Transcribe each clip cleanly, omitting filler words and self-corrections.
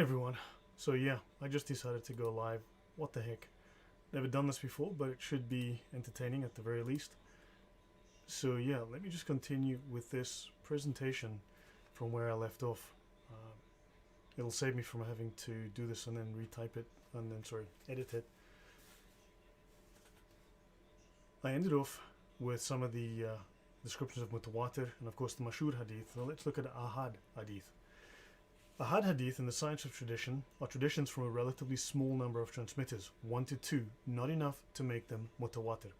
Everyone. So yeah, I just decided to go live. What the heck? Never done this before, but it should be entertaining at the very least. So yeah, let me just continue with this presentation from where I left off. It'll save me from having to do this and then retype it and then, edit it. I ended off with some of the descriptions of mutawatir and of course the mashhur hadith. Now let's look at ahad hadith. Ahad hadith in the science of tradition are traditions from a relatively small number of transmitters, 1 to 2, not enough to make them mutawatir.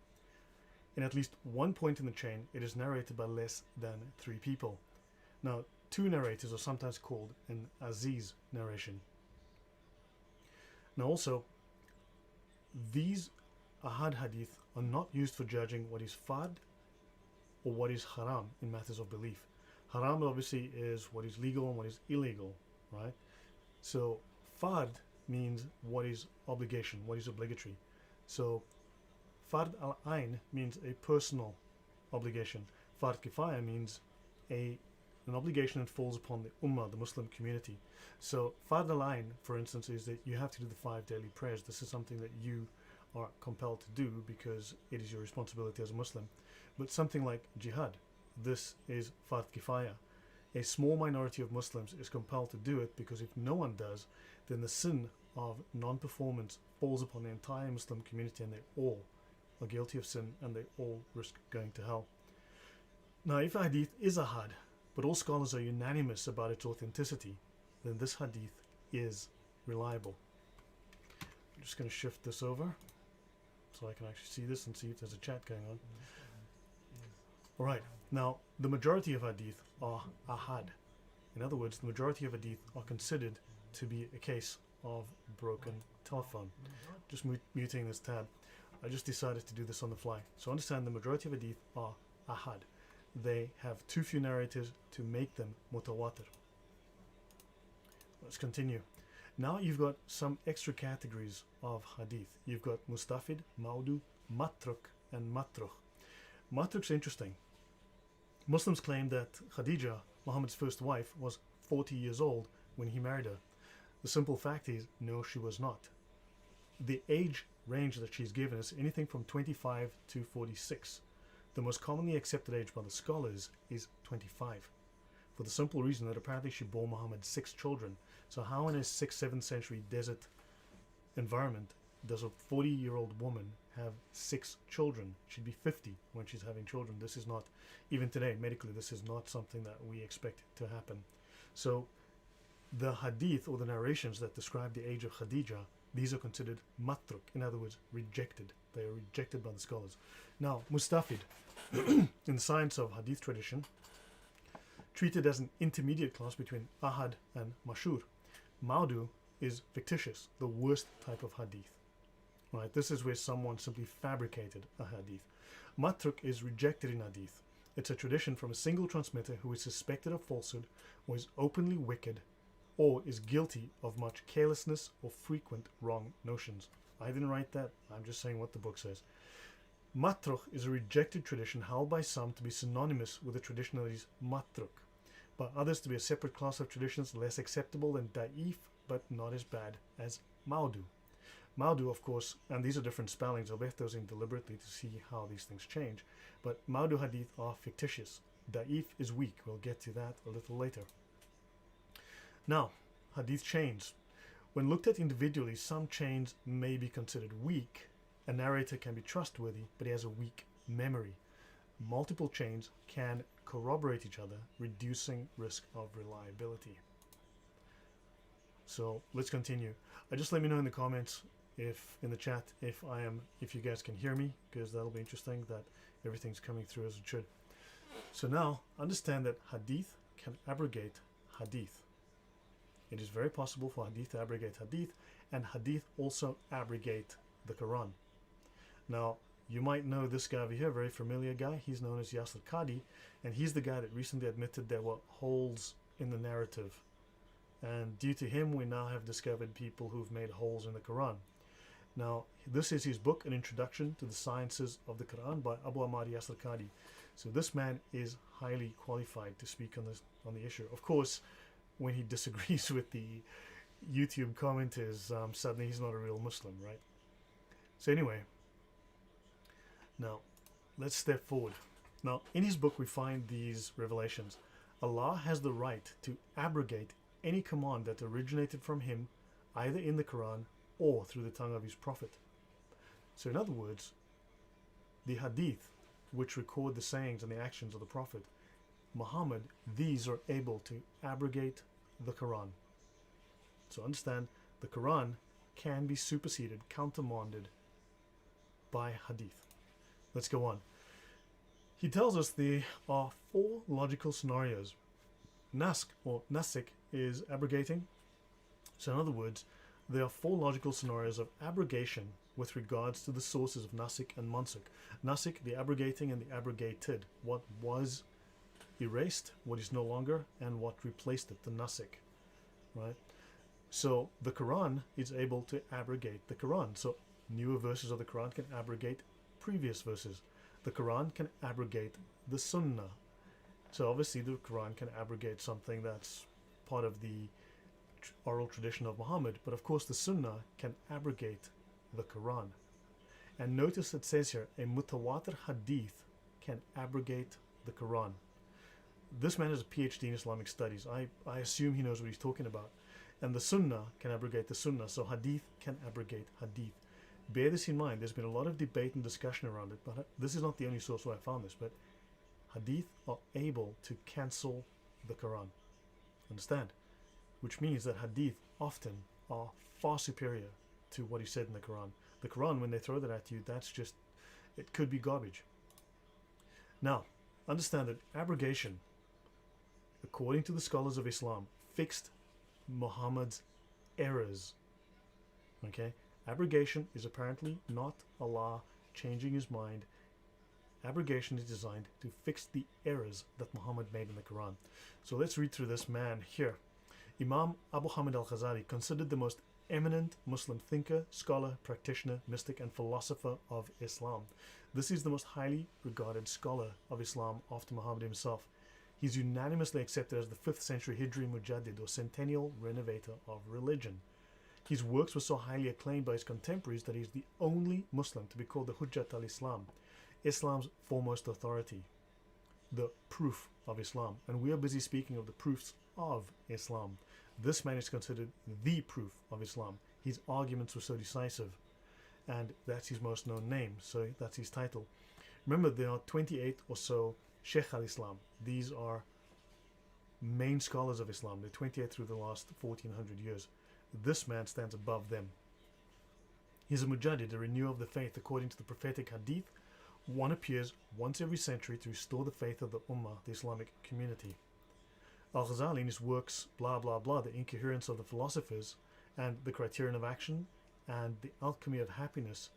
In at least one point in the chain, it is narrated by less than 3 people. Now, 2 narrators are sometimes called an aziz narration. Now also, these ahad hadith are not used for judging what is fard or what is haram in matters of belief. Haram obviously is what is legal and what is illegal, right? So fard means what is obligation, what is obligatory. So fard al-ain means a personal obligation. Fard kifaya means an obligation that falls upon the ummah, the Muslim community. So fard al-ain, for instance, is that you have to do the 5 daily prayers. This is something that you are compelled to do because it is your responsibility as a Muslim. But something like jihad, this is fard kifaya. A small minority of Muslims is compelled to do it because if no one does, then the sin of non-performance falls upon the entire Muslim community and they all are guilty of sin and they all risk going to hell. Now if a hadith is ahad, but all scholars are unanimous about its authenticity, then this hadith is reliable. I'm just going to shift this over so I can actually see this and see if there's a chat going on. Alright, now the majority of hadith are ahad. In other words, the majority of hadith are considered to be a case of broken telephone. Just muting this tab. I just decided to do this on the fly. So understand the majority of hadith are ahad. They have too few narrators to make them mutawatir. Let's continue. Now you've got some extra categories of hadith. You've got mustafid, maudu, matruk, and matruh. Matruk's interesting. Muslims claim that Khadija, Muhammad's first wife, was 40 years old when he married her. The simple fact is, no, she was not. The age range that she's given is anything from 25 to 46. The most commonly accepted age by the scholars is 25, for the simple reason that apparently she bore Muhammad 6 children. So how in a 6th, 7th century desert environment does a 40-year-old woman have 6 children? She'd be 50 when she's having children. This is not, even today, medically, this is not something that we expect to happen. So the hadith or the narrations that describe the age of Khadija, these are considered matruk, in other words, rejected. They are rejected by the scholars. Now, mustafid, in the science of hadith tradition, treated as an intermediate class between ahad and mashhur. Maudu is fictitious, the worst type of hadith. Right, this is where someone simply fabricated a hadith. Matruk is rejected in hadith. It's a tradition from a single transmitter who is suspected of falsehood, or is openly wicked, or is guilty of much carelessness or frequent wrong notions. I didn't write that, I'm just saying what the book says. Matruk is a rejected tradition held by some to be synonymous with the tradition that is matruk, by others to be a separate class of traditions less acceptable than da'if, but not as bad as maudu. Maudu, of course, and these are different spellings, I'll left those in deliberately to see how these things change, but maudu hadith are fictitious. Da'if is weak, we'll get to that a little later. Now, hadith chains. When looked at individually, some chains may be considered weak. A narrator can be trustworthy, but he has a weak memory. Multiple chains can corroborate each other, reducing risk of reliability. So let's continue. Just let me know in the comments, if in the chat, if you guys can hear me, because that'll be interesting that everything's coming through as it should. So now understand that hadith can abrogate hadith. It is very possible for hadith to abrogate hadith, and hadith also abrogate the Quran. Now, you might know this guy over here, very familiar guy. He's known as Yasir Qadi, and he's the guy that recently admitted there were holes in the narrative. And due to him, we now have discovered people who've made holes in the Quran. Now, this is his book, An Introduction to the Sciences of the Quran by Abu Ahmad Yasir Qadi. So this man is highly qualified to speak on the issue. Of course, when he disagrees with the YouTube comment is suddenly he's not a real Muslim, right? So anyway, now let's step forward. Now, in his book, we find these revelations. Allah has the right to abrogate any command that originated from him, either in the Quran or through the tongue of his prophet. So in other words, the Hadith, which record the sayings and the actions of the prophet Muhammad, these are able to abrogate the Quran. So understand, the Quran can be superseded, countermanded by Hadith. Let's go on. He tells us there are 4 logical scenarios. Nask or nasik is abrogating. So in other words, there are 4 logical scenarios of abrogation with regards to the sources of nasik and mansuk. Nasik, the abrogating, and the abrogated. What was erased, what is no longer, and what replaced it, the nasik. Right? So the Quran is able to abrogate the Quran. So newer verses of the Quran can abrogate previous verses. The Quran can abrogate the Sunnah. So obviously the Quran can abrogate something that's part of the oral tradition of Muhammad, but of course the Sunnah can abrogate the Quran. And notice it says here, a mutawatir hadith can abrogate the Quran. This man has a PhD in Islamic studies. I assume he knows what he's talking about. And the Sunnah can abrogate the Sunnah, so hadith can abrogate hadith. Bear this in mind. There's been a lot of debate and discussion around it, but this is not the only source where I found this, but hadith are able to cancel the Quran. Understand? Which means that hadith often are far superior to what is said in the Quran. The Quran, when they throw that at you, that's just, it could be garbage. Now, understand that abrogation, according to the scholars of Islam, fixed Muhammad's errors. Okay? Abrogation is apparently not Allah changing his mind. Abrogation is designed to fix the errors that Muhammad made in the Quran. So let's read through this man here. Imam Abu Hamid al-Ghazali, considered the most eminent Muslim thinker, scholar, practitioner, mystic, and philosopher of Islam. This is the most highly regarded scholar of Islam after Muhammad himself. He's unanimously accepted as the 5th century Hijri Mujaddid, or centennial renovator of religion. His works were so highly acclaimed by his contemporaries that he is the only Muslim to be called the Hujjat al-Islam, Islam's foremost authority, the proof of Islam. And we are busy speaking of the proofs of Islam. This man is considered the proof of Islam. His arguments were so decisive, and that's his most known name, so that's his title. Remember, there are 28 or so Sheikh al-Islam. These are main scholars of Islam. They're 28 through the last 1400 years. This man stands above them. He's a mujaddid, a renewer of the faith. According to the prophetic hadith, one appears once every century to restore the faith of the ummah, the Islamic community. Al-Ghazali, in his works, blah blah blah, the incoherence of the philosophers and the criterion of action and the alchemy of happiness,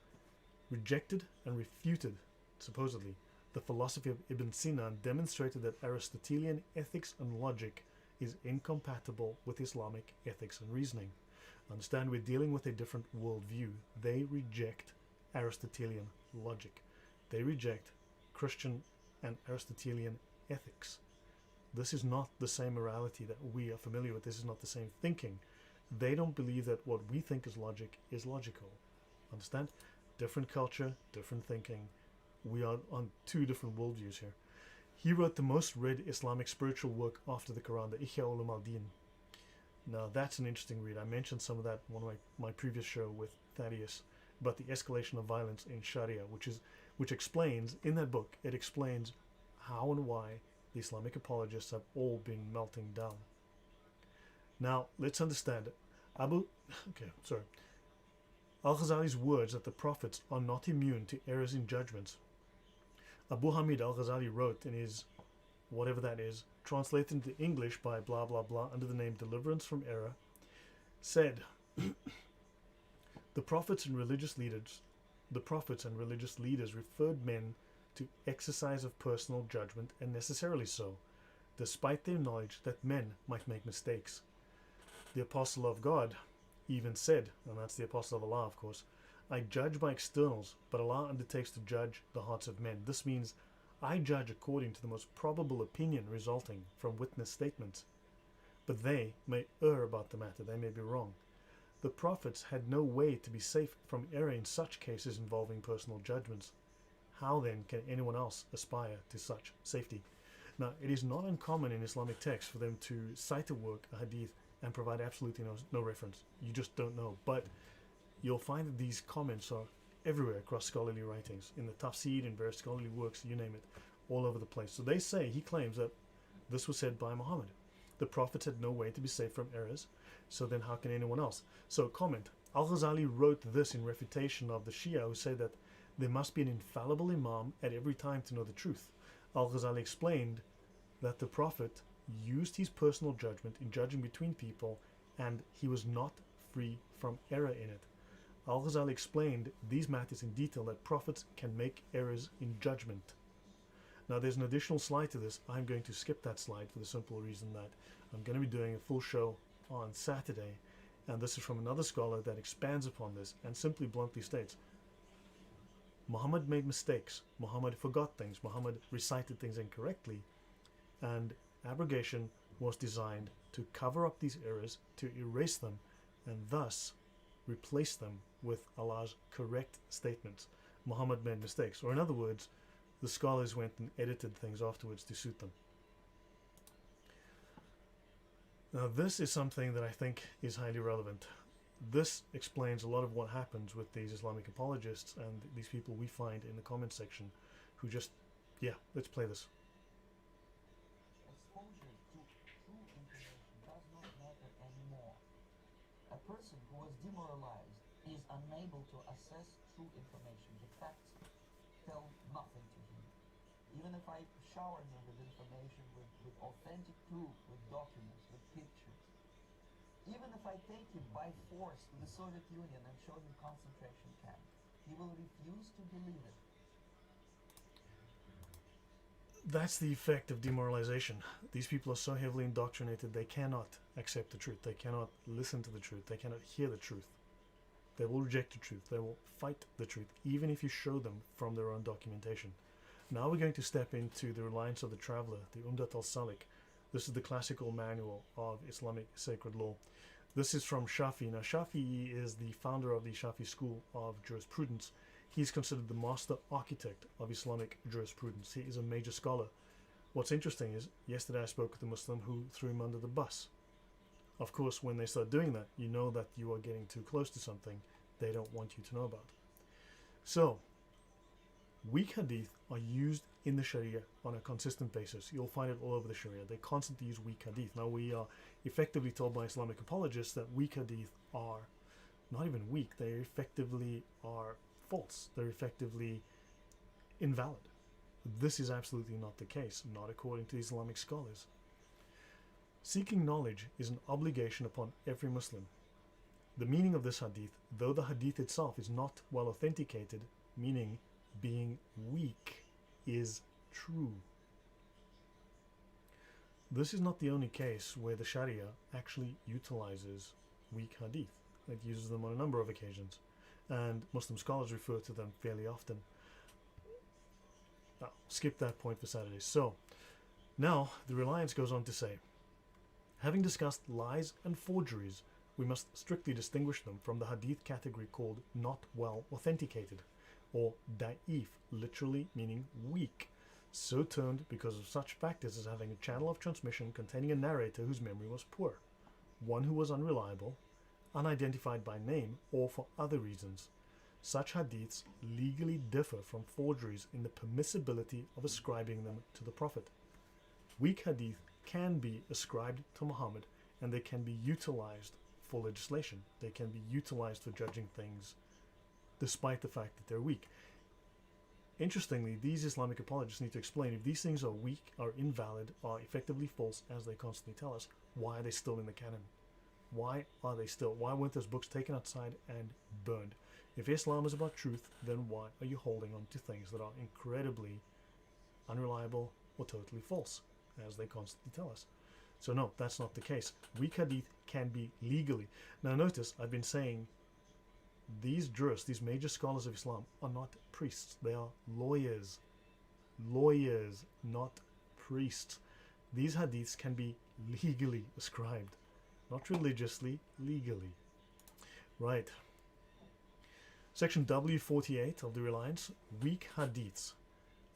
rejected and refuted, supposedly, the philosophy of Ibn Sina, and demonstrated that Aristotelian ethics and logic is incompatible with Islamic ethics and reasoning. Understand, we're dealing with a different worldview. They reject Aristotelian logic. They reject Christian and Aristotelian ethics. This is not the same morality that we are familiar with. This is not the same thinking. They don't believe that what we think is logic is logical. Understand? Different culture, different thinking. We are on 2 different worldviews here. He wrote the most read Islamic spiritual work after the Quran, the Ihya Ulum-al-Din. Now that's an interesting read. I mentioned some of that in one of my previous show with Thaddeus about the escalation of violence in Sharia, which explains, in that book, it explains how and why the Islamic apologists have all been melting down. Now, let's understand. Al-Ghazali's words that the prophets are not immune to errors in judgments. Abu Hamid al-Ghazali wrote in his, whatever that is, translated into English by blah blah blah under the name Deliverance from Error, said, the prophets and religious leaders referred men to exercise of personal judgment, and necessarily so, despite their knowledge that men might make mistakes. The Apostle of God even said, and that's the Apostle of Allah, of course, I judge by externals, but Allah undertakes to judge the hearts of men. This means I judge according to the most probable opinion resulting from witness statements. but they may err about the matter, they may be wrong. The prophets had no way to be safe from error in such cases involving personal judgments. How then can anyone else aspire to such safety? Now, it is not uncommon in Islamic texts for them to cite a work, a hadith, and provide absolutely no reference. You just don't know. But you'll find that these comments are everywhere across scholarly writings, in the Tafsir, in various scholarly works, you name it, all over the place. So they say, he claims that this was said by Muhammad. The prophets had no way to be safe from errors, so then how can anyone else? So comment, al-Ghazali wrote this in refutation of the Shia who say that there must be an infallible Imam at every time to know the truth. Al-Ghazali explained that the Prophet used his personal judgment in judging between people and he was not free from error in it. Al-Ghazali explained these matters in detail, that prophets can make errors in judgment. Now there's an additional slide to this. I'm going to skip that slide for the simple reason that I'm going to be doing a full show on Saturday, and this is from another scholar that expands upon this and simply bluntly states Muhammad made mistakes, Muhammad forgot things, Muhammad recited things incorrectly, and abrogation was designed to cover up these errors, to erase them, and thus replace them with Allah's correct statements. Muhammad made mistakes, or in other words, the scholars went and edited things afterwards to suit them. Now this is something that I think is highly relevant. This explains a lot of what happens with these Islamic apologists and these people we find in the comment section who just, yeah, let's play this. Exposure to true information does not matter anymore. A person who was demoralized is unable to assess true information. The facts tell nothing to him. Even if I shower him with information, with authentic proof, with documents, with pictures, even if I take him by force to the Soviet Union and show him concentration camp, he will refuse to believe it. That's the effect of demoralization. These people are so heavily indoctrinated they cannot accept the truth. They cannot listen to the truth. They cannot hear the truth. They will reject the truth. They will fight the truth, even if you show them from their own documentation. Now we're going to step into the Reliance of the Traveller, the Umdat al-Salik. This is the classical manual of Islamic sacred law. This is from Shafi. Now Shafi is the founder of the Shafi school of jurisprudence. He's considered the master architect of Islamic jurisprudence. He is a major scholar. What's interesting is, yesterday I spoke with a Muslim who threw him under the bus. Of course, when they start doing that, you know that you are getting too close to something they don't want you to know about. So, weak hadith are used in the Sharia on a consistent basis. You'll find it all over the Sharia. They constantly use weak hadith. Now, we are effectively told by Islamic apologists that weak hadith are not even weak. They effectively are false. They're effectively invalid. This is absolutely not the case, not according to Islamic scholars. Seeking knowledge is an obligation upon every Muslim. The meaning of this hadith, though the hadith itself is not well authenticated, meaning being weak, is true. This is not the only case where the Sharia actually utilizes weak hadith. It uses them on a number of occasions, and Muslim scholars refer to them fairly often. I'll skip that point for Saturday. So, now the Reliance goes on to say, having discussed lies and forgeries, we must strictly distinguish them from the hadith category called not well authenticated, or da'if, literally meaning weak, so termed because of such factors as having a channel of transmission containing a narrator whose memory was poor, one who was unreliable, unidentified by name, or for other reasons. Such hadiths legally differ from forgeries in the permissibility of ascribing them to the Prophet. Weak hadith can be ascribed to Muhammad, and they can be utilized for legislation. They can be utilized for judging things despite the fact that they're weak. Interestingly, these Islamic apologists need to explain if these things are weak, are invalid, are effectively false, as they constantly tell us, why are they still in the canon? Why are they still? Why weren't those books taken outside and burned? If Islam is about truth, then why are you holding on to things that are incredibly unreliable or totally false, as they constantly tell us? So no, that's not the case. Weak hadith can be legally. Now notice, I've been saying these jurists, these major scholars of Islam, are not priests. They are lawyers. Lawyers, not priests. These hadiths can be legally ascribed. Not religiously, legally. Right. Section W48 of the Reliance, weak hadiths.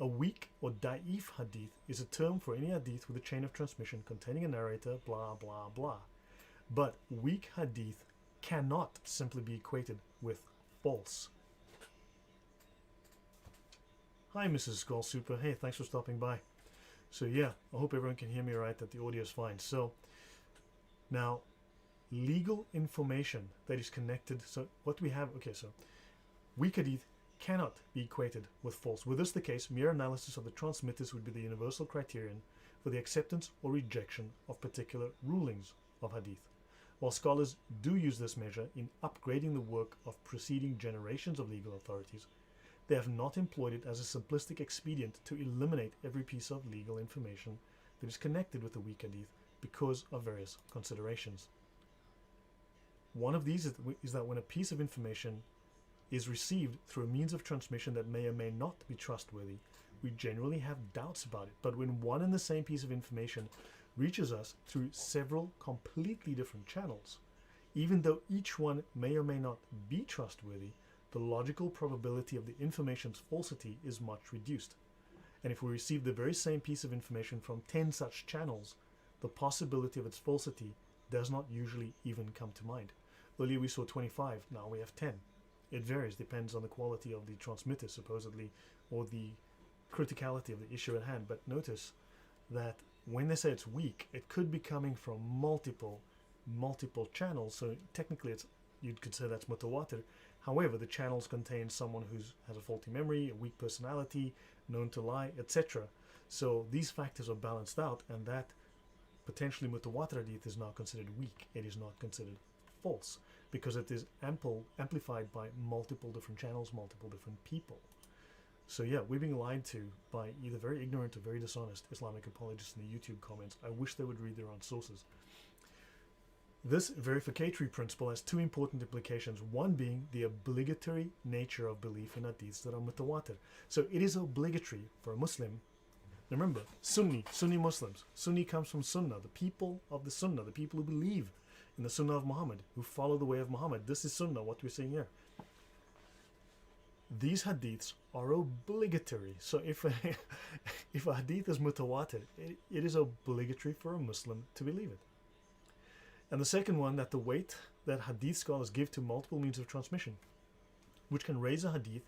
A weak or da'if hadith is a term for any hadith with a chain of transmission containing a narrator, blah, blah, blah. But weak hadith cannot simply be equated with false. Hi, Mrs. Skull Super. Hey, thanks for stopping by. So yeah, I hope everyone can hear me right, that the audio is fine. So now, legal information that is connected. So what we have, okay, so weak hadith cannot be equated with false. Were this the case, mere analysis of the transmitters would be the universal criterion for the acceptance or rejection of particular rulings of hadith. While scholars do use this measure in upgrading the work of preceding generations of legal authorities, they have not employed it as a simplistic expedient to eliminate every piece of legal information that is connected with the weak hadith because of various considerations. One of these is that when a piece of information is received through a means of transmission that may or may not be trustworthy, we generally have doubts about it. But when one and the same piece of information reaches us through several completely different channels, even though each one may or may not be trustworthy, the logical probability of the information's falsity is much reduced. And if we receive the very same piece of information from 10 such channels, the possibility of its falsity does not usually even come to mind. Earlier we saw 25, now we have 10. It varies, depends on the quality of the transmitter, supposedly, or the criticality of the issue at hand. But notice that when they say it's weak, it could be coming from multiple channels. So technically you could say that's mutawatir. However, the channels contain someone who has a faulty memory, a weak personality, known to lie, etc. So these factors are balanced out, and that potentially mutawatir hadith is now considered weak. It is not considered false, because it is amplified by multiple different channels, multiple different people. So yeah, we're being lied to by either very ignorant or very dishonest Islamic apologists in the YouTube comments. I wish they would read their own sources. This verificatory principle has two important implications, one being the obligatory nature of belief in hadiths that are mutawatir. So it is obligatory for a Muslim. Remember, Sunni Muslims. Sunni comes from Sunnah, the people of the Sunnah, the people who believe in the Sunnah of Muhammad, who follow the way of Muhammad. This is Sunnah, what we're seeing here. These hadiths are obligatory. So if a hadith is mutawatir, it is obligatory for a Muslim to believe it. And the second one, that the weight that hadith scholars give to multiple means of transmission, which can raise a hadith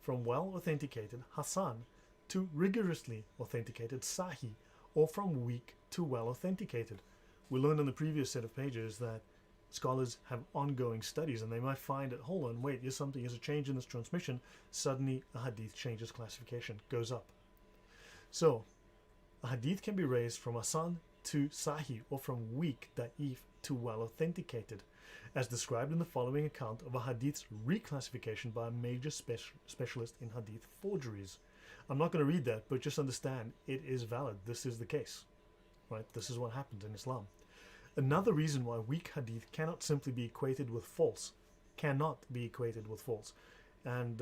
from well-authenticated Hasan to rigorously authenticated Sahih, or from weak to well-authenticated. We learned in the previous set of pages that scholars have ongoing studies, and they might find that, hold on, wait, there's a change in this transmission, suddenly a hadith changes classification, goes up. So, a hadith can be raised from Hasan to Sahih, or from weak, da'if, to well-authenticated, as described in the following account of a hadith's reclassification by a major specialist in hadith forgeries. I'm not going to read that, but just understand, it is valid. This is the case. Right? This is what happens in Islam. Another reason why weak hadith cannot simply be equated with false, and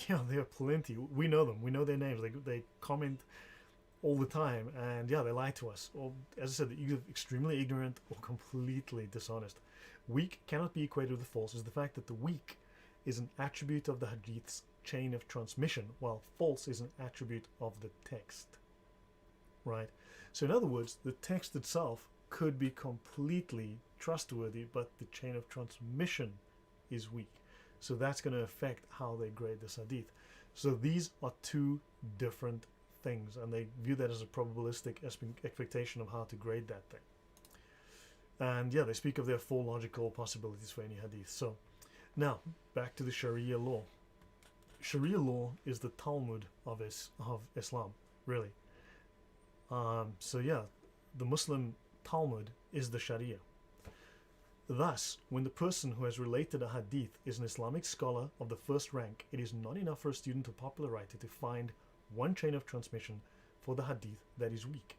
yeah, there are plenty. We know them. We know their names. They comment all the time, and yeah, they lie to us. Or, as I said, they're either extremely ignorant or completely dishonest. Weak cannot be equated with false is the fact that the weak is an attribute of the hadith's chain of transmission, while false is an attribute of the text. Right? So in other words, the text itself could be completely trustworthy, but the chain of transmission is weak. So that's going to affect how they grade this hadith. So these are two different things, and they view that as a probabilistic expectation of how to grade that thing. And yeah, they speak of their four logical possibilities for any hadith. So now back to the Sharia law. Sharia law is the Talmud of Islam, really. So yeah, the Muslim Talmud is the Sharia. Thus, when the person who has related a hadith is an Islamic scholar of the first rank, it is not enough for a student or popular writer to find one chain of transmission for the hadith that is weak.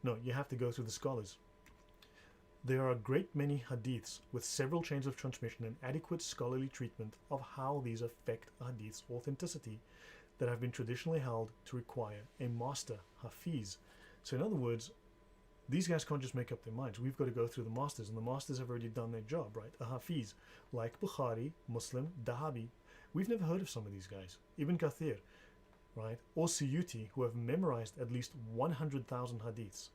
No, you have to go through the scholars. There are a great many hadiths with several chains of transmission and adequate scholarly treatment of how these affect a hadith's authenticity that have been traditionally held to require a master, hafiz. So in other words, These guys can't just make up their minds. We've got to go through the masters, and the masters have already done their job, right? A Hafiz, like Bukhari, Muslim, Dahabi. We've never heard of some of these guys. Ibn Kathir, right? Or Suyuti, who have memorized at least 100,000 hadiths.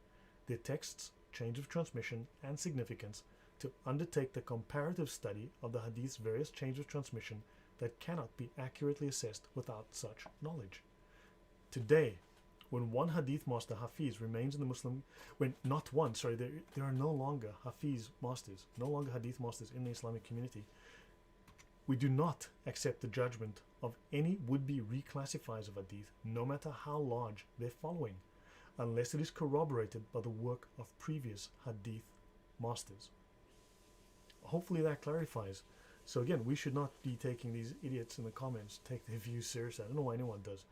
Their texts, change of transmission, and significance to undertake the comparative study of the hadith's various chains of transmission that cannot be accurately assessed without such knowledge. Today, when one hadith master, Hafiz, remains in the Muslim, there are no longer Hafiz masters, no longer hadith masters in the Islamic community. We do not accept the judgment of any would-be reclassifiers of hadith, no matter how large their following, unless it is corroborated by the work of previous hadith masters. Hopefully that clarifies. So again, we should not be taking these idiots in the comments, take their views seriously. I don't know why anyone does.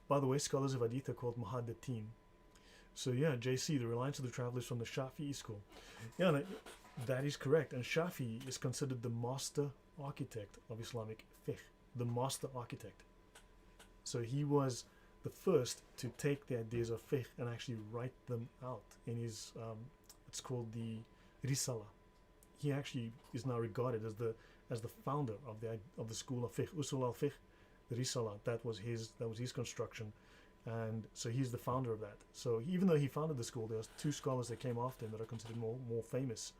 By the way, scholars of hadith are called muhaddithin. So yeah, JC, the Reliance of the Travelers from the Shafi'i school. Yeah, no, that is correct. And Shafi'i is considered the master architect of Islamic fiqh, the master architect. So he was the first to take the ideas of fiqh and actually write them out in his, it's called the Risala. He actually is now regarded as the founder of the school of fiqh, Usul al-Fiqh, the Risala. That was his construction, and so he's the founder of that. So even though he founded the school, there's two scholars that came after him that are considered more famous,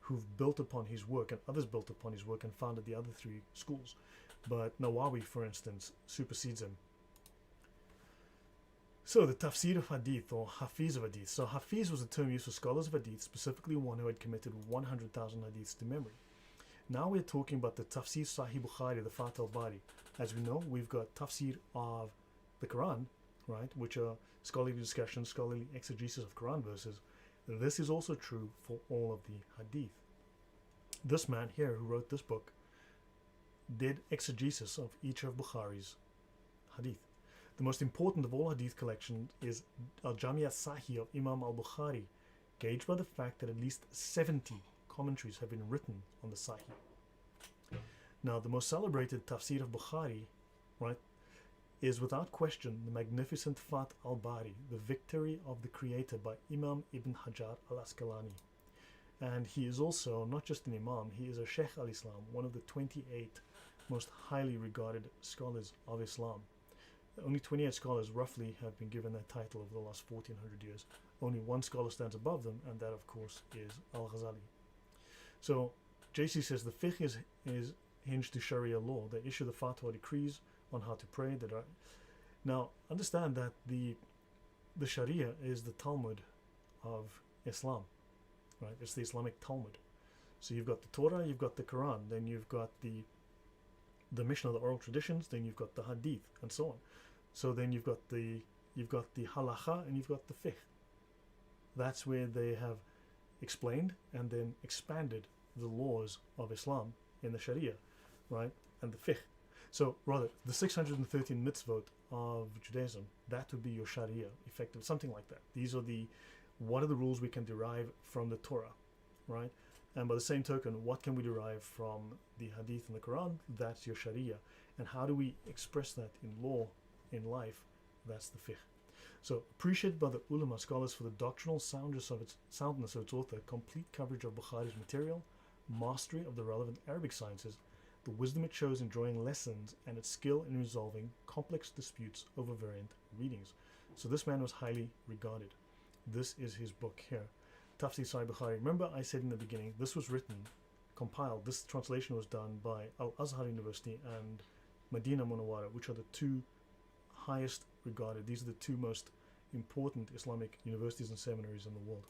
who've built upon his work, and others built upon his work and founded the other three schools. But Nawawi, for instance, supersedes him. So the Tafsir of Hadith, or Hafiz of Hadith. So Hafiz was a term used for scholars of Hadith, specifically one who had committed 100,000 Hadiths to memory. Now we're talking about the Tafsir Sahih Bukhari, the Fath al-Bari. As we know, we've got Tafsir of the Quran, right, which are scholarly discussions, scholarly exegesis of Quran verses. This is also true for all of the Hadith. This man here who wrote this book did exegesis of each of Bukhari's Hadith. The most important of all Hadith collections is al-Jami' al-Sahih of Imam al-Bukhari, gauged by the fact that at least 70 commentaries have been written on the Sahih. Now, the most celebrated Tafsir of Bukhari, right, is without question the magnificent Fath al-Bari, the Victory of the Creator by Imam Ibn Hajar al-Asqalani. And he is also not just an Imam, he is a Sheikh al-Islam, one of the 28 most highly regarded scholars of Islam. Only 28 scholars roughly have been given that title over the last 1400 years. Only one scholar stands above them, and that of course is al-Ghazali. So JC says the fiqh is hinged to Sharia law. They issue the fatwa decrees on how to pray. Now understand that the Sharia is the Talmud of Islam, right? It's the Islamic Talmud. So you've got the Torah, you've got the Quran, then you've got the Mishnah, the oral traditions, then you've got the Hadith, and so on. So then you've got the halakha and you've got the fiqh. That's where they have explained and then expanded the laws of Islam in the Sharia, right? And the fiqh. So rather, the 613 mitzvot of Judaism, that would be your Sharia, effective, something like that. These are what are the rules we can derive from the Torah, right? And by the same token, what can we derive from the Hadith and the Quran? That's your Sharia. And how do we express that in law, in life? That's the fiqh. So appreciated by the Ulema scholars for the doctrinal soundness of its author, complete coverage of Bukhari's material, mastery of the relevant Arabic sciences, the wisdom it shows in drawing lessons, and its skill in resolving complex disputes over variant readings. So this man was highly regarded. This is his book here, Tafsir Sahih Bukhari. Remember I said in the beginning, this was written, compiled, this translation was done by Al-Azhar University and Medina Munawwara, which are the two highest regarded, these are the two most important Islamic universities and seminaries in the world.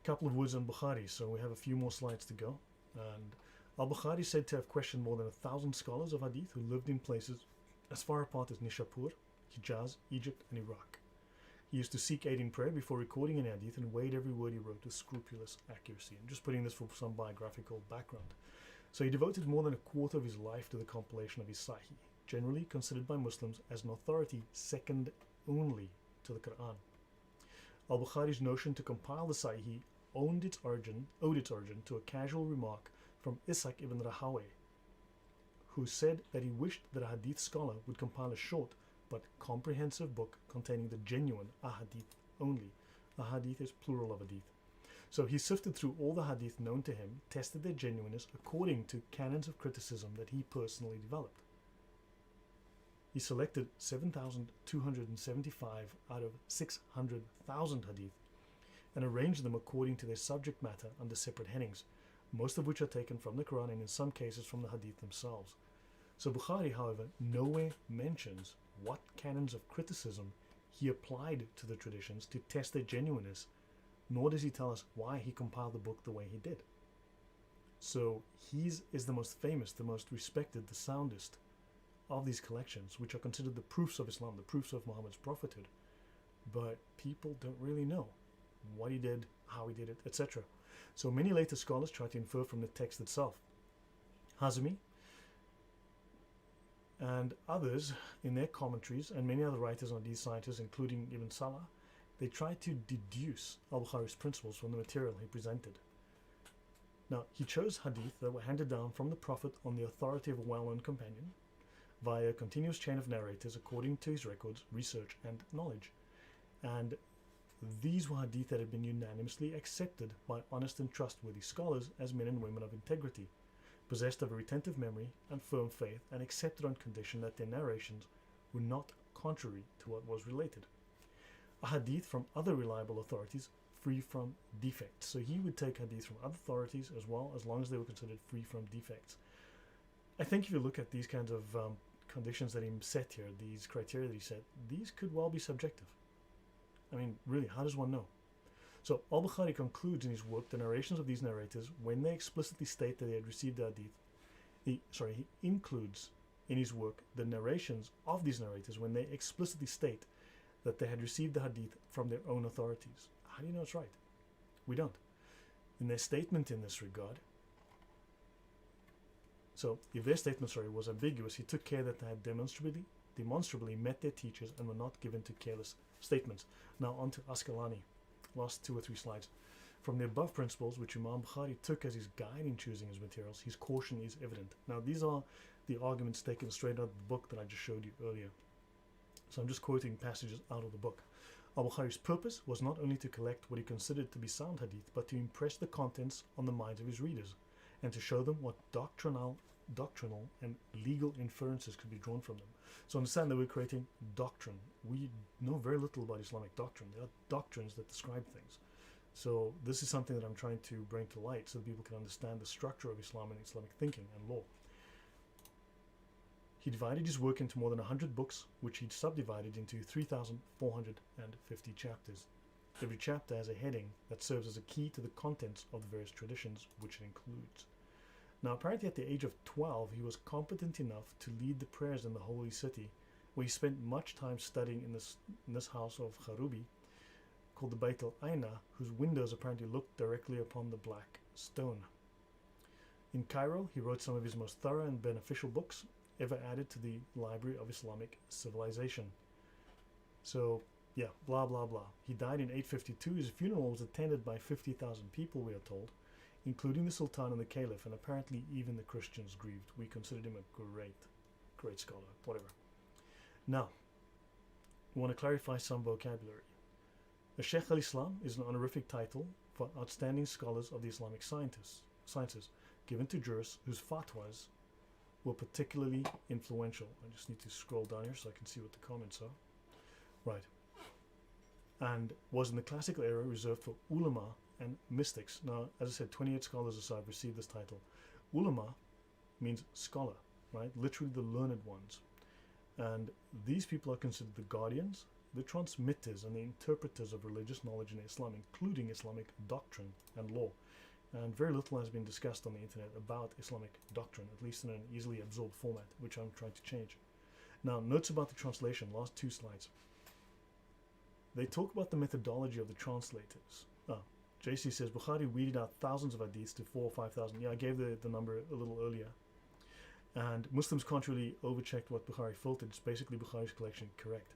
Couple of words on Bukhari, so we have a few more slides to go. And al-Bukhari is said to have questioned more than 1,000 scholars of Hadith who lived in places as far apart as Nishapur, Hijaz, Egypt, and Iraq. He used to seek aid in prayer before recording an Hadith and weighed every word he wrote with scrupulous accuracy. I'm just putting this for some biographical background. So he devoted more than a quarter of his life to the compilation of his Sahih, generally considered by Muslims as an authority second only to the Quran. Al-Bukhari's notion to compile the Sahih owed its origin to a casual remark from Ishaq ibn Rahawayh, who said that he wished that a Hadith scholar would compile a short but comprehensive book containing the genuine Ahadith only. A hadith is plural of hadith. So he sifted through all the hadith known to him, tested their genuineness according to canons of criticism that he personally developed. He selected 7,275 out of 600,000 hadith and arranged them according to their subject matter under separate headings, most of which are taken from the Quran and in some cases from the hadith themselves. So Bukhari, however, nowhere mentions what canons of criticism he applied to the traditions to test their genuineness, nor does he tell us why he compiled the book the way he did. So his is the most famous, the most respected, the soundest of these collections, which are considered the proofs of Islam, the proofs of Muhammad's prophethood. But people don't really know what he did, how he did it, etc. So many later scholars try to infer from the text itself. Hazmi and others in their commentaries, and many other writers on these scientists, including Ibn Salah, they try to deduce al-Bukhari's principles from the material he presented. Now, he chose hadith that were handed down from the Prophet on the authority of a well-known companion via a continuous chain of narrators according to his records, research, and knowledge. And these were hadith that had been unanimously accepted by honest and trustworthy scholars as men and women of integrity, possessed of a retentive memory and firm faith, and accepted on condition that their narrations were not contrary to what was related. A hadith from other reliable authorities free from defects. So he would take hadith from other authorities as well, as long as they were considered free from defects. I think if you look at these kinds of conditions that he set here, these criteria that he set, these could well be subjective. I mean, really, how does one know? So al-Bukhari concludes in his work the narrations of these narrators when they explicitly state that they had received the hadith. He includes in his work the narrations of these narrators when they explicitly state that they had received the hadith from their own authorities. How do you know it's right? We don't. In their statement in this regard, so if their statement, was ambiguous, he took care that they had demonstrably met their teachers and were not given to careless statements. Now on to Asqalani. Last 2 or 3 slides. From the above principles, which Imam Bukhari took as his guide in choosing his materials, his caution is evident. Now these are the arguments taken straight out of the book that I just showed you earlier. So I'm just quoting passages out of the book. Al-Bukhari's purpose was not only to collect what he considered to be sound hadith, but to impress the contents on the minds of his readers, and to show them what doctrinal and legal inferences could be drawn from them. So understand that we're creating doctrine. We know very little about Islamic doctrine. There are doctrines that describe things. So this is something that I'm trying to bring to light so that people can understand the structure of Islam and Islamic thinking and law. He divided his work into more than 100 books, which he'd subdivided into 3,450 chapters. Every chapter has a heading that serves as a key to the contents of the various traditions which it includes. Now, apparently at the age of 12, he was competent enough to lead the prayers in the Holy City, where he spent much time studying in this house of Kharubi, called the Bayt al-Aina, whose windows apparently looked directly upon the black stone. In Cairo, he wrote some of his most thorough and beneficial books ever added to the Library of Islamic Civilization. So, yeah, blah, blah, blah. He died in 852. His funeral was attended by 50,000 people, we are told, including the Sultan and the Caliph, and apparently even the Christians grieved. We considered him a great scholar, whatever. Now, we want to clarify some vocabulary. The Sheikh al-Islam is an honorific title for outstanding scholars of the Islamic sciences, given to jurists whose fatwas were particularly influential. I just need to scroll down here so I can see what the comments are. Right. And was in the classical era reserved for Ulema and mystics. Now, as I said, 28 scholars or so have received this title. Ulema means scholar, right? Literally the learned ones. And these people are considered the guardians, the transmitters, and the interpreters of religious knowledge in Islam, including Islamic doctrine and law. And very little has been discussed on the internet about Islamic doctrine, at least in an easily absorbed format, which I'm trying to change. Now, notes about the translation, last 2 slides. They talk about the methodology of the translators. JC says Bukhari weeded out thousands of hadiths to 4,000 or 5,000. Yeah, I gave the number a little earlier. And Muslims can't really overcheck what Bukhari filtered. It's basically Bukhari's collection correct.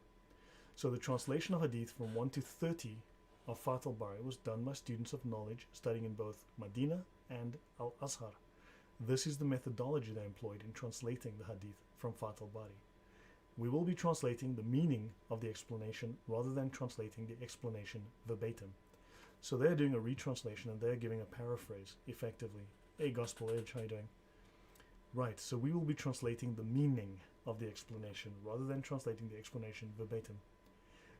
So the translation of hadith from 1 to 30 of Fath al-Bari was done by students of knowledge studying in both Medina and Al-Azhar. This is the methodology they employed in translating the hadith from Fath al-Bari. We will be translating the meaning of the explanation rather than translating the explanation verbatim. So they're doing a retranslation and they're giving a paraphrase, effectively. Hey Gospel Age, how you doing? Right, so we will be translating the meaning of the explanation rather than translating the explanation verbatim.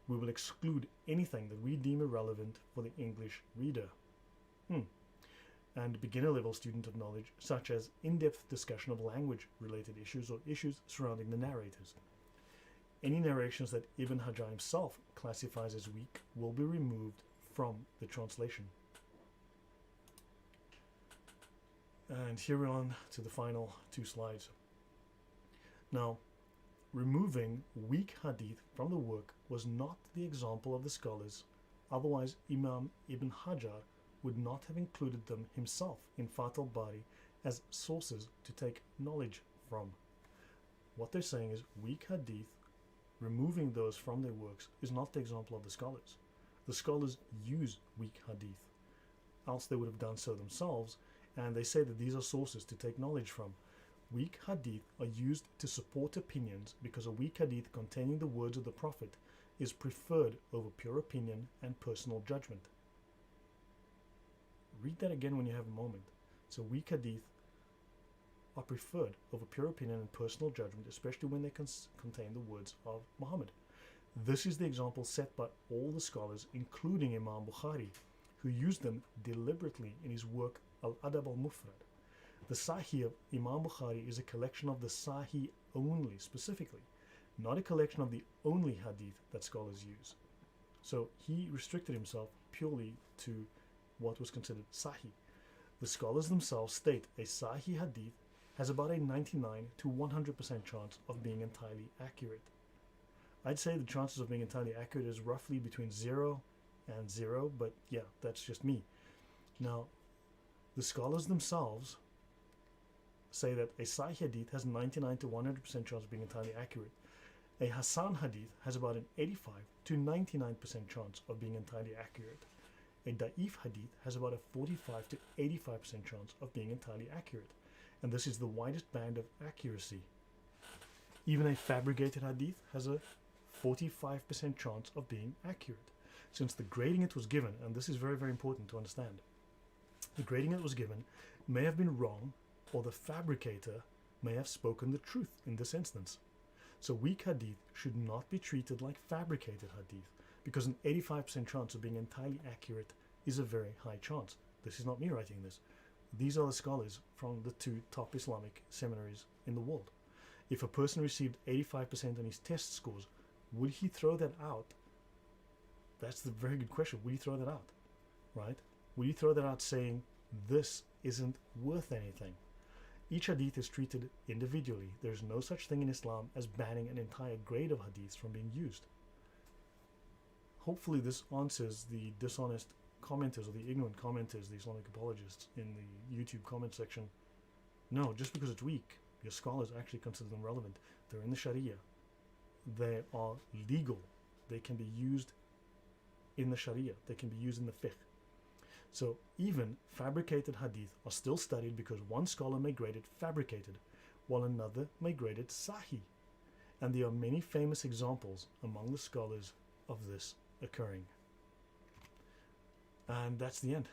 We will exclude anything that we deem irrelevant for the English reader. And beginner level student of knowledge, such as in-depth discussion of language-related issues or issues surrounding the narrators. Any narrations that Ibn Hajar himself classifies as weak will be removed from the translation. And here we're on to the final 2 slides. Now, removing weak hadith from the work was not the example of the scholars, otherwise Imam Ibn Hajar would not have included them himself in Fath al-Bari as sources to take knowledge from. What they're saying is weak hadith, removing those from their works, is not the example of the scholars. The scholars use weak hadith, else they would have done so themselves, and they say that these are sources to take knowledge from. Weak hadith are used to support opinions because a weak hadith containing the words of the Prophet is preferred over pure opinion and personal judgment. Read that again when you have a moment. So weak hadith are preferred over pure opinion and personal judgment, especially when they contain the words of Muhammad. This is the example set by all the scholars, including Imam Bukhari, who used them deliberately in his work Al-Adab al-Mufrad. The Sahih of Imam Bukhari is a collection of the Sahih only, specifically, not a collection of the only hadith that scholars use. So he restricted himself purely to what was considered Sahih. The scholars themselves state a Sahih hadith has about a 99 to 100% chance of being entirely accurate. I'd say the chances of being entirely accurate is roughly between 0 and 0, but yeah, that's just me. Now, the scholars themselves say that a Sahih hadith has 99 to 100% chance of being entirely accurate. A Hasan hadith has about an 85 to 99% chance of being entirely accurate. A Da'if hadith has about a 45 to 85% chance of being entirely accurate. And this is the widest band of accuracy. Even a fabricated hadith has a 45% chance of being accurate. Since the grading it was given, and this is very, very important to understand, the grading it was given may have been wrong, or the fabricator may have spoken the truth in this instance. So weak hadith should not be treated like fabricated hadith, because an 85% chance of being entirely accurate is a very high chance. This is not me writing this. These are the scholars from the 2 top Islamic seminaries in the world. If a person received 85% on his test scores, would he throw that out? That's the very good question. Would he throw that out? Right? Would he throw that out saying, this isn't worth anything? Each hadith is treated individually. There's no such thing in Islam as banning an entire grade of hadiths from being used. Hopefully this answers the dishonest commenters or the ignorant commenters, the Islamic apologists in the YouTube comment section. No, just because it's weak, your scholars actually consider them relevant. They're in the Sharia. They are legal. They can be used in the Sharia. They can be used in the fiqh. So even fabricated hadith are still studied because one scholar may grade it fabricated, while another may grade it sahih. And there are many famous examples among the scholars of this occurring. And that's the end.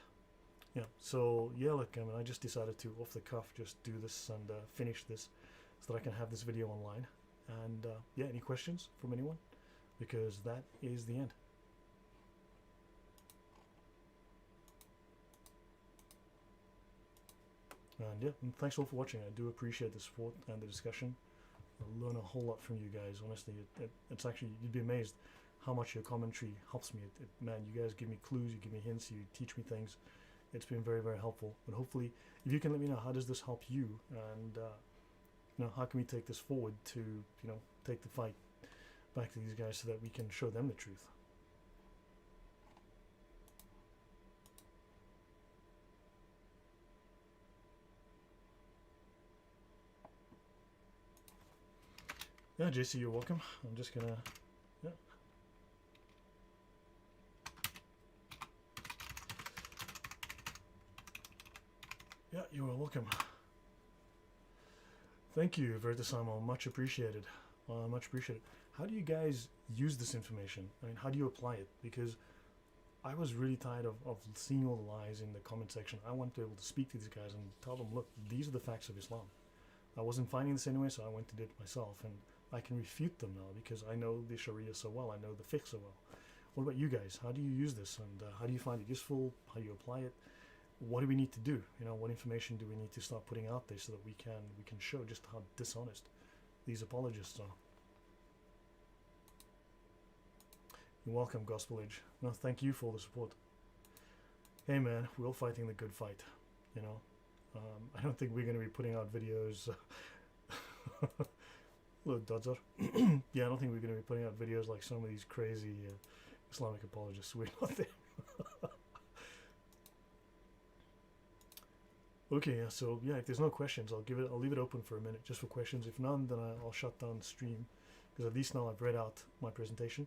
Yeah, so yeah, look, I mean, I just decided to, off the cuff, just do this and finish this so that I can have this video online. And yeah, any questions from anyone? Because that is the end. And yeah, and thanks all for watching. I do appreciate the support and the discussion. I learn a whole lot from you guys, honestly. It's actually, you'd be amazed how much your commentary helps me. Man, you guys give me clues, you give me hints, you teach me things. It's been very, very helpful. But hopefully, if you can let me know, how does this help you? And you know, how can we take this forward to, you know, take the fight back to these guys so that we can show them the truth. Yeah, JC, you're welcome. I'm just gonna, yeah. Yeah, you are welcome. Thank you, Vertisamo, much appreciated. Much appreciated. How do you guys use this information? I mean, how do you apply it? Because I was really tired of seeing all the lies in the comment section. I want to be able to speak to these guys and tell them, look, these are the facts of Islam. I wasn't finding this anyway, so I went to do it myself, and I can refute them now because I know the Sharia so well, I know the fiqh so well. What about you guys? How do you use this, and how do you find it useful? How do you apply it? What do we need to do? You know, what information do we need to start putting out there so that we can show just how dishonest these apologists are? You're welcome, Gospel Age. No, thank you for all the support. Hey man, we're all fighting the good fight, you know. I don't think we're going to be putting out videos. Look, Dodzer. Yeah, I don't think we're going to be putting out videos like some of these crazy Islamic apologists. We're not there. Okay, yeah, so yeah, if there's no questions, I'll leave it open for a minute just for questions. If none, then I'll shut down the stream, because at least now I've read out my presentation.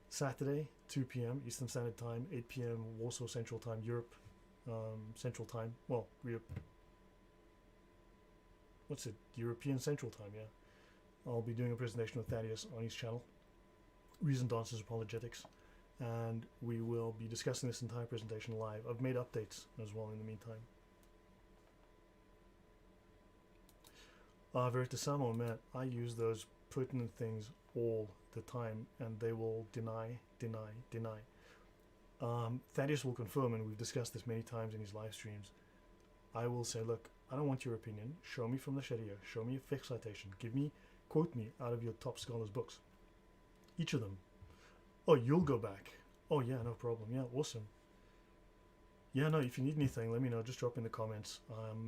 Saturday, 2 p.m. Eastern Standard Time, 8 p.m. Warsaw Central Time, Europe Central Time. Well, what's it? European Central Time, yeah. I'll be doing a presentation with Thaddeus on his channel, Reason to Answers Apologetics, and we will be discussing this entire presentation live. I've made updates as well in the meantime. Veritasamo, man, I use those pertinent things all the time, and they will deny. Thaddeus will confirm, and we've discussed this many times in his live streams. I will say, look, I don't want your opinion. Show me from the Sharia. Show me a fiqh citation. Quote me out of your top scholars' books. Each of them. Oh, you'll go back. Oh yeah, no problem. Yeah, awesome. Yeah, no, if you need anything, let me know. Just drop in the comments.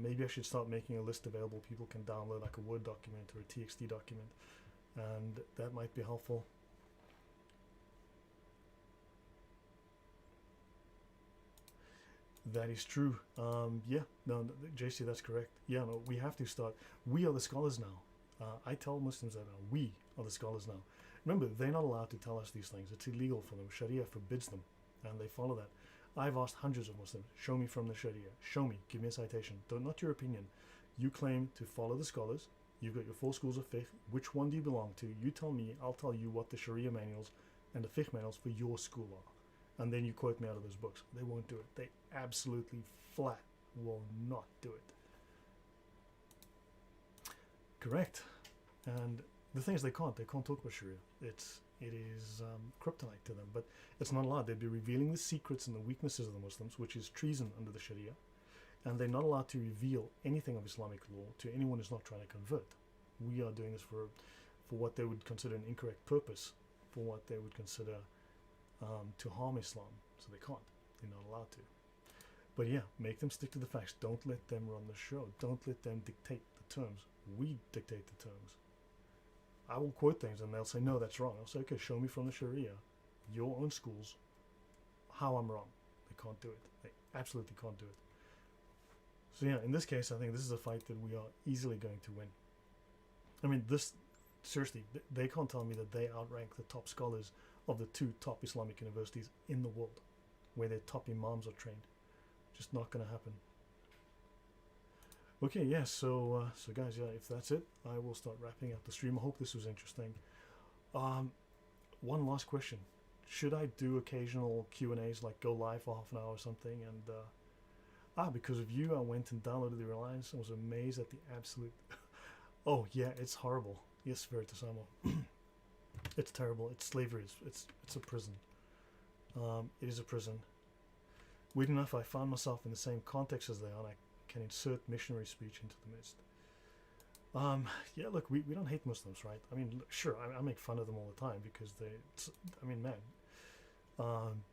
Maybe I should start making a list available. People can download like a Word document or a TXT document, and that might be helpful. That is true. Yeah, no, JC, that's correct. Yeah, no, we have to start. We are the scholars now. I tell Muslims that we are the scholars now. Remember, they're not allowed to tell us these things. It's illegal for them. Sharia forbids them, and they follow that. I've asked hundreds of Muslims, show me from the Sharia. Show me. Give me a citation. Not your opinion. You claim to follow the scholars. You've got your 4 schools of fiqh. Which one do you belong to? You tell me. I'll tell you what the Sharia manuals and the fiqh manuals for your school are. And then you quote me out of those books. They won't do it. They absolutely flat will not do it. Correct. And the thing is, they can't talk about Sharia. It is kryptonite to them, but it's not allowed. They'd be revealing the secrets and the weaknesses of the Muslims, which is treason under the Sharia, and they're not allowed to reveal anything of Islamic law to anyone who's not trying to convert. We are doing this for what they would consider an incorrect purpose, for what they would consider to harm Islam. So they can't. They're not allowed to. But yeah, make them stick to the facts. Don't let them run the show. Don't let them dictate the terms. We dictate the terms. I will quote things and they'll say, no, that's wrong. I'll say, okay, show me from the Sharia, your own schools, how I'm wrong. They can't do it. They absolutely can't do it. So yeah, in this case, I think this is a fight that we are easily going to win. I mean, seriously, they can't tell me that they outrank the top scholars of the 2 top Islamic universities in the world, where their top imams are trained. Just not going to happen. Okay, yeah, so guys, yeah, if that's it, I will start wrapping up the stream. I hope this was interesting. One last question. Should I do occasional Q&As, like go live for half an hour or something? And because of you, I went and downloaded the Reliance and was amazed at the absolute... Oh, yeah, it's horrible. Yes, Veritasamo. It's terrible. It's slavery. It's a prison. It is a prison. Weird enough, I found myself in the same context as they are, and I can insert missionary speech into the midst. Yeah, look, we don't hate Muslims, right? I mean, sure, I make fun of them all the time because I mean, man.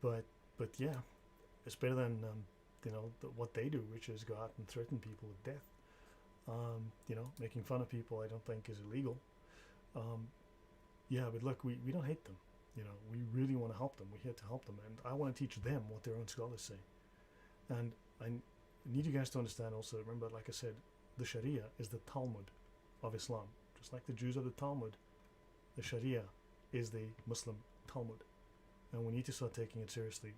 But yeah, it's better than what they do, which is go out and threaten people with death. Making fun of people I don't think is illegal. Yeah, but look, we don't hate them. We really want to help them. We're here to help them, and I want to teach them what their own scholars say. And I need you guys to understand also, remember, like I said, the Sharia is the Talmud of Islam. Just like the Jews are the Talmud, the Sharia is the Muslim Talmud. And we need to start taking it seriously.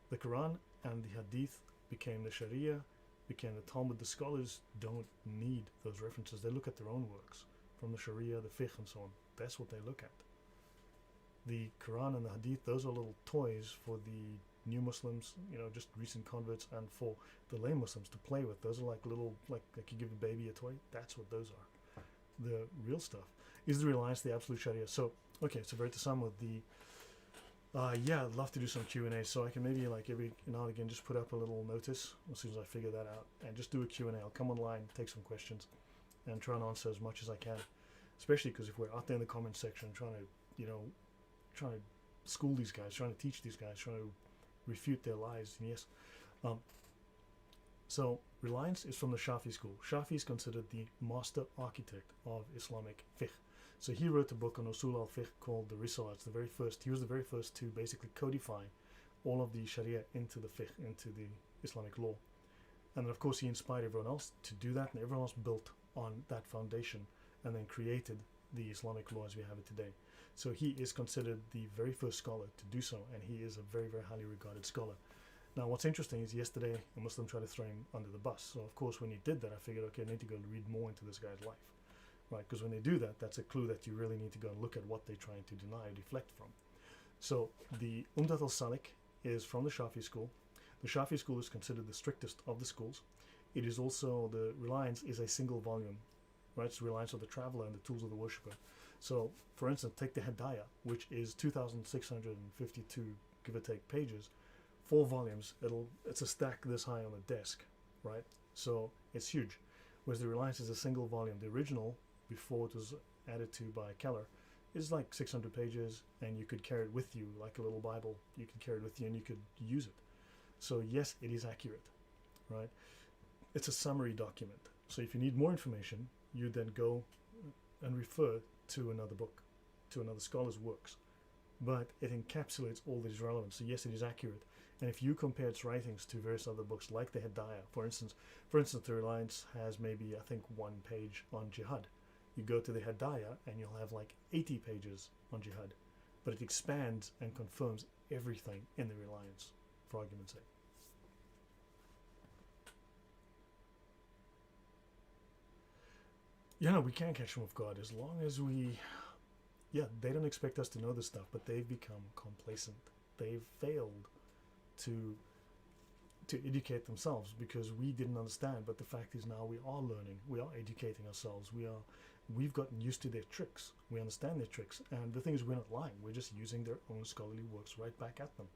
The Quran and the Hadith became the Sharia, became the Talmud. The scholars don't need those references. They look at their own works from the Sharia, the fiqh, and so on. That's what they look at. The Quran and the Hadith, those are little toys for the new Muslims, just recent converts, and for the lay Muslims to play with. Those are like little, like you give a baby a toy. That's what those are. The real stuff is the Reliance, the absolute Sharia. So, okay, so very to sum with the, yeah, I'd love to do some Q&A. So I can maybe like every now and again just put up a little notice as soon as I figure that out and just do a Q&A. I'll come online, take some questions, and try and answer as much as I can. Especially because if we're out there in the comments section trying to, trying to school these guys, trying to teach these guys, trying to refute their lies. And yes. So Reliance is from the Shafi school. Shafi is considered the master architect of Islamic fiqh. So he wrote a book on Usul al-Fiqh called the Risala. It's the very first. He was the very first to basically codify all of the Sharia into the fiqh, into the Islamic law. And then of course he inspired everyone else to do that, and everyone else built on that foundation and then created the Islamic law as we have it today. So he is considered the very first scholar to do so, and he is a very, very highly regarded scholar. Now what's interesting is yesterday a Muslim tried to throw him under the bus. So of course when he did that, I figured, okay, I need to go read more into this guy's life. Right? Because when they do that, that's a clue that you really need to go and look at what they're trying to deny or deflect from. So the Umdat al-Salik is from the Shafi school. The Shafi school is considered the strictest of the schools. It is also, the Reliance is a single volume. Right? It's Reliance of the Traveler and the Tools of the Worshipper. So, for instance, take the Hadaya, which is 2,652, give or take, pages, 4 volumes. It's a stack this high on the desk, right? So it's huge. Whereas the Reliance is a single volume. The original, before it was added to by Keller, is like 600 pages, and you could carry it with you like a little Bible. You could carry it with you, and you could use it. So yes, it is accurate, right? It's a summary document. So if you need more information, you then go and refer to another book, to another scholar's works. But it encapsulates all that is relevant. So yes, it is accurate. And if you compare its writings to various other books like the Hadaya, for instance, the Reliance has maybe, I think, 1 page on jihad. You go to the Hadaya and you'll have like 80 pages on jihad. But it expands and confirms everything in the Reliance, for argument's sake. We can't catch them off guard as long as we, they don't expect us to know this stuff, but they've become complacent. They've failed to educate themselves because we didn't understand. But the fact is now we are learning, we are educating ourselves, we've gotten used to their tricks, we understand their tricks, and the thing is we're not lying, we're just using their own scholarly works right back at them,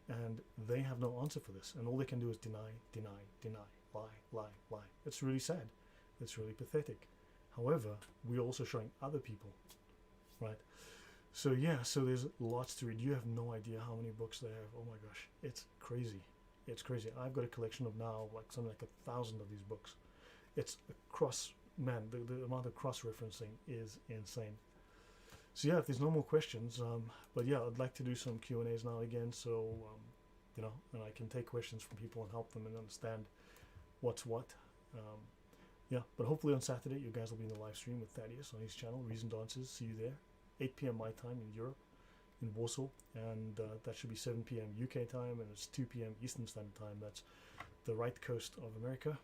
and they have no answer for this, and all they can do is deny, lie. It's really sad, it's really pathetic. However, we're also showing other people, right? So so there's lots to read. You have no idea how many books they have. Oh my gosh, it's crazy. It's crazy. I've got a collection of now like something like 1,000 of these books. It's across, man, the amount of cross-referencing is insane. So if there's no more questions, but I'd like to do some Q&As now again, so and I can take questions from people and help them and understand what's what. But hopefully on Saturday you guys will be in the live stream with Thaddeus on his channel, Reasoned Answers. See you there, 8 p.m. my time in Europe, in Warsaw, and that should be 7 p.m. UK time, and it's 2 p.m. Eastern Standard Time. That's the right coast of America.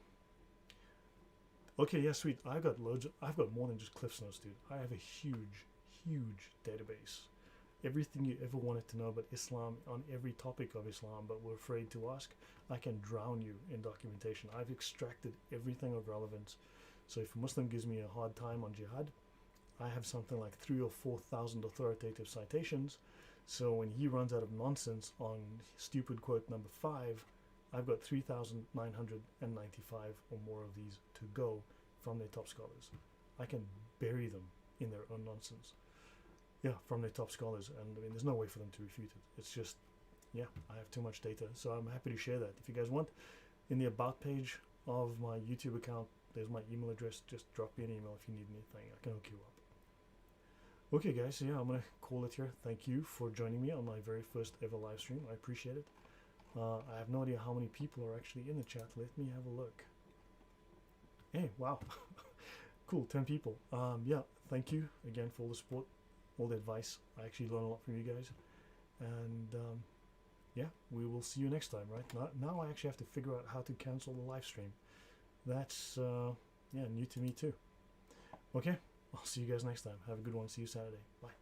Okay, sweet. I've got more than just Cliff Notes, dude. I have a huge database. Everything you ever wanted to know about Islam, on every topic of Islam, but were afraid to ask, I can drown you in documentation. I've extracted everything of relevance. So if a Muslim gives me a hard time on jihad, I have something like 3,000 or 4,000 authoritative citations. So when he runs out of nonsense on stupid quote number 5, I've got 3,995 or more of these to go from their top scholars. I can bury them in their own nonsense. From their top scholars, and I mean, there's no way for them to refute it. It's just, I have too much data, so I'm happy to share that. If you guys want, in the about page of my YouTube account, there's my email address. Just drop me an email if you need anything. I can hook you up. Okay, guys, so I'm gonna call it here. Thank you for joining me on my very first ever live stream. I appreciate it. I have no idea how many people are actually in the chat. Let me have a look. Hey, wow. Cool, 10 people. Thank you again for all the support, all the advice. I actually learn a lot from you guys, and we will see you next time. Right now I actually have to figure out how to cancel the live stream. That's new to me too. Okay, I'll see you guys next time. Have a good one. See you Saturday. Bye.